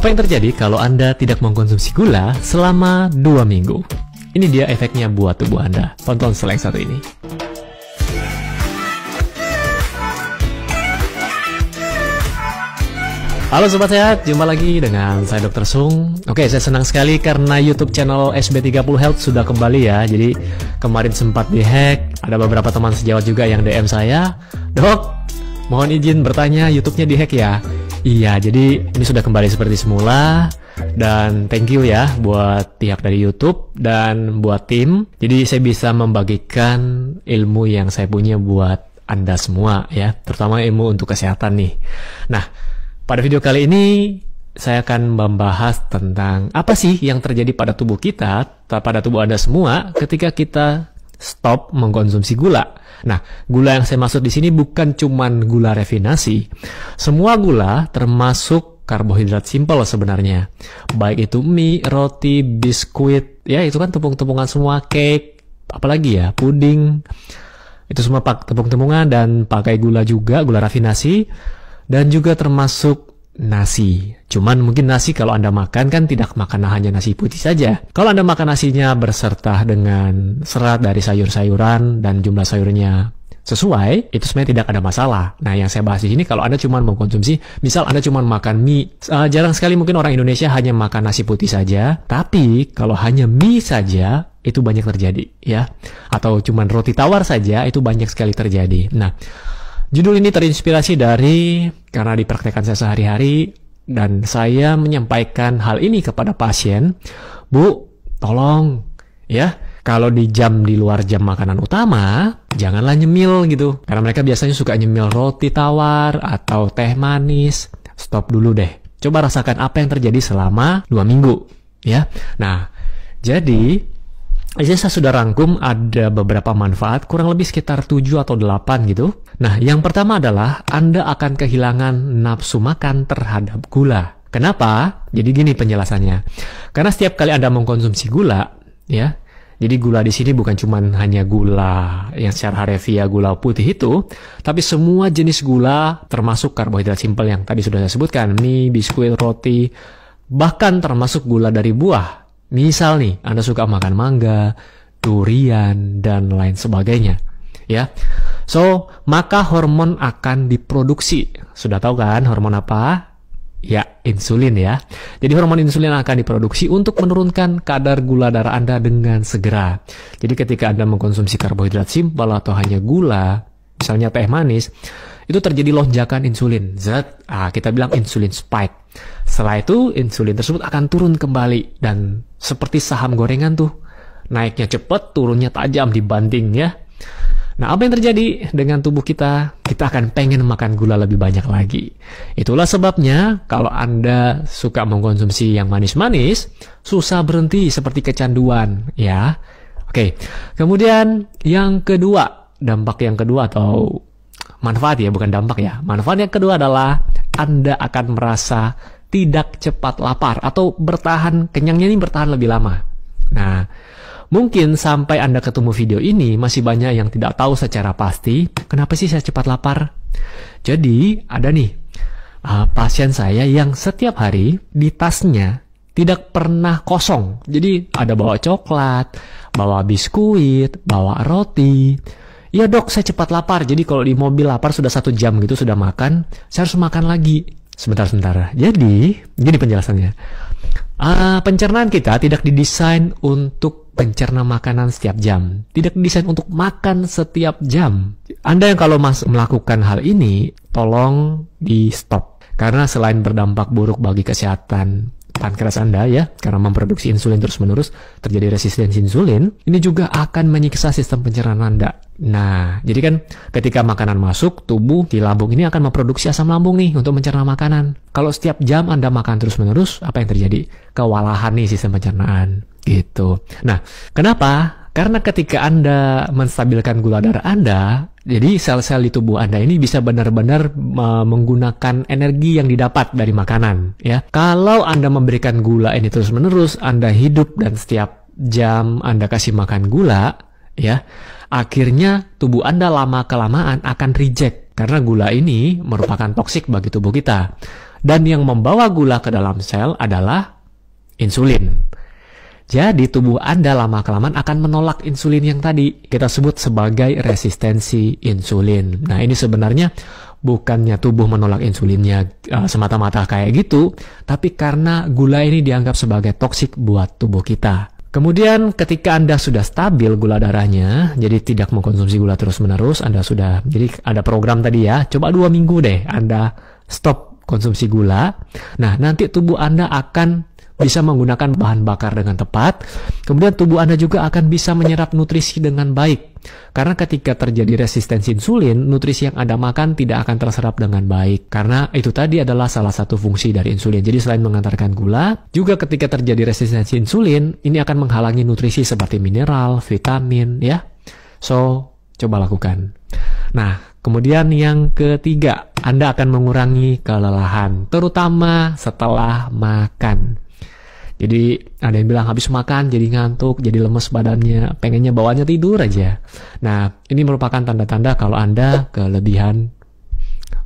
Apa yang terjadi kalau Anda tidak mengkonsumsi gula selama 2 minggu? Ini dia efeknya buat tubuh Anda. Tonton slide satu ini. Halo Sobat Sehat, jumpa lagi dengan saya Dr. Sung. Oke, saya senang sekali karena YouTube channel SB30 Health sudah kembali ya. Jadi kemarin sempat dihack, ada beberapa teman sejawat juga yang DM saya, "Dok, mohon izin bertanya, YouTube-nya dihack ya?" Iya, jadi ini sudah kembali seperti semula. Dan thank you ya buat pihak dari YouTube dan buat tim. Jadi saya bisa membagikan ilmu yang saya punya buat Anda semua ya, terutama ilmu untuk kesehatan nih. Nah, pada video kali ini saya akan membahas tentang apa sih yang terjadi pada tubuh kita, pada tubuh Anda semua ketika kita stop mengkonsumsi gula. Nah, gula yang saya maksud di sini bukan cuman gula rafinasi. Semua gula termasuk karbohidrat simpel sebenarnya. Baik itu mie, roti, biskuit, ya itu kan tepung-tepungan semua, cake, apalagi ya, puding. Itu semua tepung-tepungan dan pakai gula juga, gula rafinasi. Dan juga termasuk nasi. Cuman mungkin nasi kalau Anda makan kan tidak makan hanya nasi putih saja. Kalau Anda makan nasinya berserta dengan serat dari sayur-sayuran dan jumlah sayurnya sesuai, itu sebenarnya tidak ada masalah. Nah, yang saya bahas di sini kalau Anda cuma mengkonsumsi, misal Anda cuma makan mie, jarang sekali mungkin orang Indonesia hanya makan nasi putih saja, tapi kalau hanya mie saja, itu banyak terjadi ya. Atau cuma roti tawar saja, itu banyak sekali terjadi. Nah, judul ini terinspirasi dari karena dipraktekkan saya sehari-hari dan saya menyampaikan hal ini kepada pasien. Bu, tolong ya, kalau di luar jam makanan utama, janganlah nyemil gitu. Karena mereka biasanya suka nyemil roti tawar atau teh manis. Stop dulu deh. Coba rasakan apa yang terjadi selama 2 minggu ya. Nah, jadi saya sudah rangkum ada beberapa manfaat, kurang lebih sekitar 7 atau 8 gitu. Nah, yang pertama adalah Anda akan kehilangan nafsu makan terhadap gula. Kenapa? Jadi gini penjelasannya. Karena setiap kali Anda mengkonsumsi gula, ya, jadi gula di sini bukan cuma hanya gula yang secara harafiah gula putih itu, tapi semua jenis gula termasuk karbohidrat simpel yang tadi sudah saya sebutkan, mie, biskuit, roti, bahkan termasuk gula dari buah. Misal nih, Anda suka makan mangga, durian, dan lain sebagainya. Ya, so maka hormon akan diproduksi. Sudah tahu kan hormon apa? Ya, insulin ya. Jadi hormon insulin akan diproduksi untuk menurunkan kadar gula darah Anda dengan segera. Jadi ketika Anda mengkonsumsi karbohidrat simpel atau hanya gula, misalnya teh manis, itu terjadi lonjakan insulin. Kita bilang insulin spike. Setelah itu, insulin tersebut akan turun kembali. Dan seperti saham gorengan tuh, naiknya cepat, turunnya tajam dibanding ya. Nah, apa yang terjadi dengan tubuh kita? Kita akan pengen makan gula lebih banyak lagi. Itulah sebabnya kalau Anda suka mengkonsumsi yang manis-manis, susah berhenti seperti kecanduan ya. Oke, kemudian yang kedua, dampak yang kedua atau manfaat ya, bukan dampak ya. Manfaat yang kedua adalah Anda akan merasa tidak cepat lapar atau kenyangnya ini bertahan lebih lama. Nah, mungkin sampai Anda ketemu video ini masih banyak yang tidak tahu secara pasti kenapa sih saya cepat lapar. Jadi ada nih pasien saya yang setiap hari di tasnya tidak pernah kosong. Jadi ada bawa coklat, bawa biskuit, bawa roti. Ya dok, saya cepat lapar. Jadi kalau di mobil lapar sudah 1 jam gitu sudah makan, saya harus makan lagi. Sebentar. Jadi, gini penjelasannya. Pencernaan kita tidak didesain untuk pencerna makanan setiap jam. Tidak didesain untuk makan setiap jam. Anda yang kalau melakukan hal ini, tolong di stop. Karena selain berdampak buruk bagi kesehatan pankreas Anda ya, karena memproduksi insulin terus-menerus, terjadi resistensi insulin, ini juga akan menyiksa sistem pencernaan Anda. Nah, jadi kan ketika makanan masuk, tubuh di lambung ini akan memproduksi asam lambung nih untuk mencerna makanan. Kalau setiap jam Anda makan terus-menerus, apa yang terjadi? Kewalahan nih sistem pencernaan. Gitu. Nah, kenapa? Karena ketika Anda menstabilkan gula darah Anda, jadi sel-sel di tubuh Anda ini bisa benar-benar menggunakan energi yang didapat dari makanan. Ya, kalau Anda memberikan gula ini terus-menerus, Anda hidup dan setiap jam Anda kasih makan gula, ya, akhirnya tubuh Anda lama-kelamaan akan reject karena gula ini merupakan toksik bagi tubuh kita. Dan yang membawa gula ke dalam sel adalah insulin. Jadi tubuh Anda lama-kelamaan akan menolak insulin yang tadi kita sebut sebagai resistensi insulin. Nah, ini sebenarnya bukannya tubuh menolak insulinnya semata-mata kayak gitu, tapi karena gula ini dianggap sebagai toksik buat tubuh kita. Kemudian ketika Anda sudah stabil gula darahnya, jadi tidak mengkonsumsi gula terus-menerus, jadi ada program tadi ya, coba 2 minggu deh Anda stop konsumsi gula. Nah, nanti tubuh Anda akan bisa menggunakan bahan bakar dengan tepat, kemudian tubuh Anda juga akan bisa menyerap nutrisi dengan baik. Karena ketika terjadi resistensi insulin, nutrisi yang Anda makan tidak akan terserap dengan baik. Karena itu tadi adalah salah satu fungsi dari insulin. Jadi selain mengantarkan gula, juga ketika terjadi resistensi insulin, ini akan menghalangi nutrisi seperti mineral, vitamin, ya. So, coba lakukan. Nah, kemudian yang ketiga, Anda akan mengurangi kelelahan, terutama setelah makan. Jadi ada yang bilang habis makan jadi ngantuk, jadi lemes badannya, pengennya bawaannya tidur aja. Nah, ini merupakan tanda-tanda kalau Anda kelebihan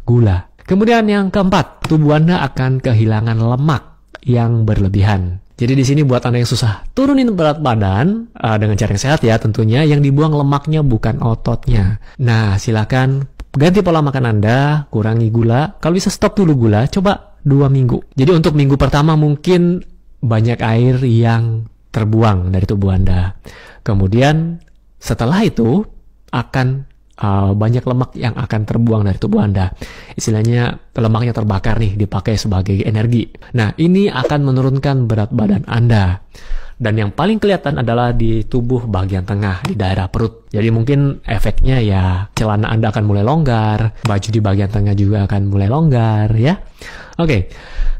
gula. Kemudian yang keempat, tubuh Anda akan kehilangan lemak yang berlebihan. Jadi di sini buat Anda yang susah turunin berat badan dengan cara yang sehat ya tentunya, yang dibuang lemaknya bukan ototnya. Nah, silakan ganti pola makan Anda, kurangi gula. Kalau bisa stop dulu gula, coba 2 minggu. Jadi untuk minggu pertama mungkin banyak air yang terbuang dari tubuh Anda. Kemudian setelah itu akan banyak lemak yang akan terbuang dari tubuh Anda. Istilahnya lemaknya terbakar nih, dipakai sebagai energi. Nah, ini akan menurunkan berat badan Anda. Dan yang paling kelihatan adalah di tubuh bagian tengah, di daerah perut. Jadi mungkin efeknya ya celana Anda akan mulai longgar, baju di bagian tengah juga akan mulai longgar ya. Oke,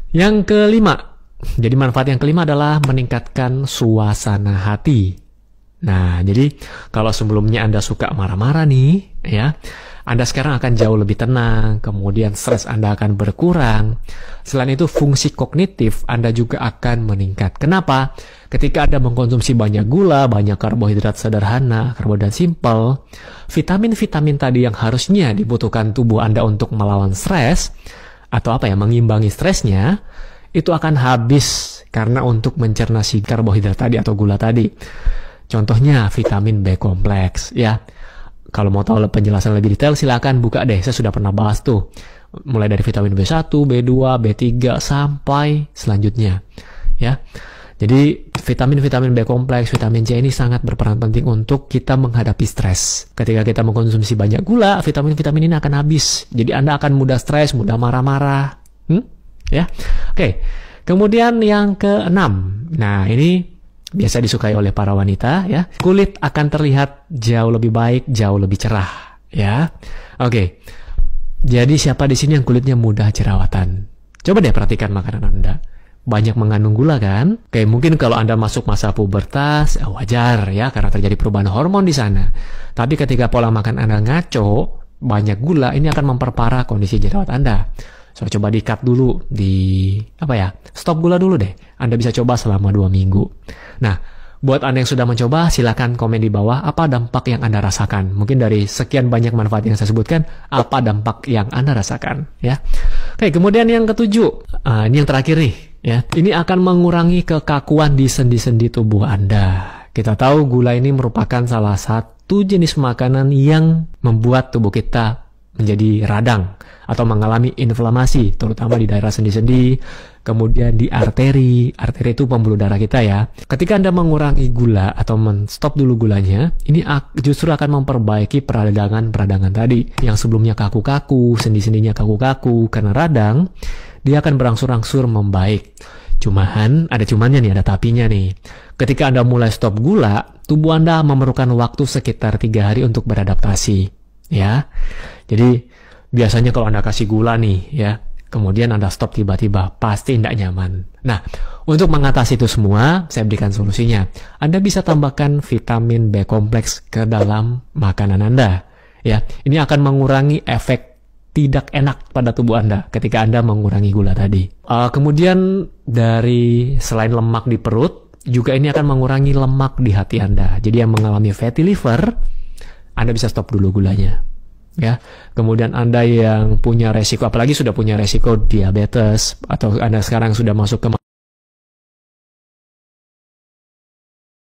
yang kelima. Jadi manfaat yang kelima adalah meningkatkan suasana hati. Nah, jadi kalau sebelumnya Anda suka marah-marah nih, ya, Anda sekarang akan jauh lebih tenang, kemudian stres Anda akan berkurang. Selain itu, fungsi kognitif Anda juga akan meningkat. Kenapa? Ketika Anda mengkonsumsi banyak gula, banyak karbohidrat sederhana, karbohidrat simpel, vitamin-vitamin tadi yang harusnya dibutuhkan tubuh Anda untuk melawan stres, atau mengimbangi stresnya, itu akan habis karena untuk mencerna si karbohidrat tadi atau gula tadi. Contohnya vitamin B kompleks ya. Kalau mau tahu penjelasan lebih detail silakan buka deh, saya sudah pernah bahas tuh. Mulai dari vitamin B1, B2, B3 sampai selanjutnya ya. Jadi vitamin-vitamin B kompleks, vitamin C ini sangat berperan penting untuk kita menghadapi stres. Ketika kita mengkonsumsi banyak gula, vitamin-vitamin ini akan habis. Jadi Anda akan mudah stres, mudah marah-marah. Ya, oke. Kemudian yang keenam, nah ini biasa disukai oleh para wanita ya. Kulit akan terlihat jauh lebih baik, jauh lebih cerah ya. Oke. Jadi siapa di sini yang kulitnya mudah jerawatan? Coba deh perhatikan makanan Anda. Banyak mengandung gula kan? Oke, mungkin kalau Anda masuk masa pubertas, wajar ya karena terjadi perubahan hormon di sana. Tapi ketika pola makan Anda ngaco, banyak gula, ini akan memperparah kondisi jerawat Anda. So, coba di-cut dulu, stop gula dulu deh. Anda bisa coba selama 2 minggu. Nah, buat Anda yang sudah mencoba, silakan komen di bawah apa dampak yang Anda rasakan. Mungkin dari sekian banyak manfaat yang saya sebutkan, apa dampak yang Anda rasakan, ya. Oke, kemudian yang ketujuh, ini yang terakhir nih, ya. Ini akan mengurangi kekakuan di sendi-sendi tubuh Anda. Kita tahu gula ini merupakan salah satu jenis makanan yang membuat tubuh kita menjadi radang atau mengalami inflamasi, terutama di daerah sendi-sendi, kemudian di arteri. Arteri itu pembuluh darah kita ya. Ketika Anda mengurangi gula atau men-stop dulu gulanya, ini justru akan memperbaiki peradangan-peradangan tadi. Yang sebelumnya kaku-kaku, sendi-sendinya kaku-kaku, karena radang, dia akan berangsur-angsur membaik. Cuman, ada cumannya nih, ada tapinya nih. Ketika Anda mulai stop gula, tubuh Anda memerlukan waktu sekitar 3 hari untuk beradaptasi. Ya, jadi biasanya kalau Anda kasih gula nih ya, kemudian Anda stop tiba-tiba, pasti tidak nyaman. Nah, untuk mengatasi itu semua, saya berikan solusinya. Anda bisa tambahkan vitamin B kompleks ke dalam makanan Anda. Ya, ini akan mengurangi efek tidak enak pada tubuh Anda ketika Anda mengurangi gula tadi. Kemudian dari selain lemak di perut, juga ini akan mengurangi lemak di hati Anda. Jadi yang mengalami fatty liver, Anda bisa stop dulu gulanya. ya. Kemudian Anda yang punya resiko, apalagi sudah punya resiko diabetes, atau Anda sekarang sudah masuk ke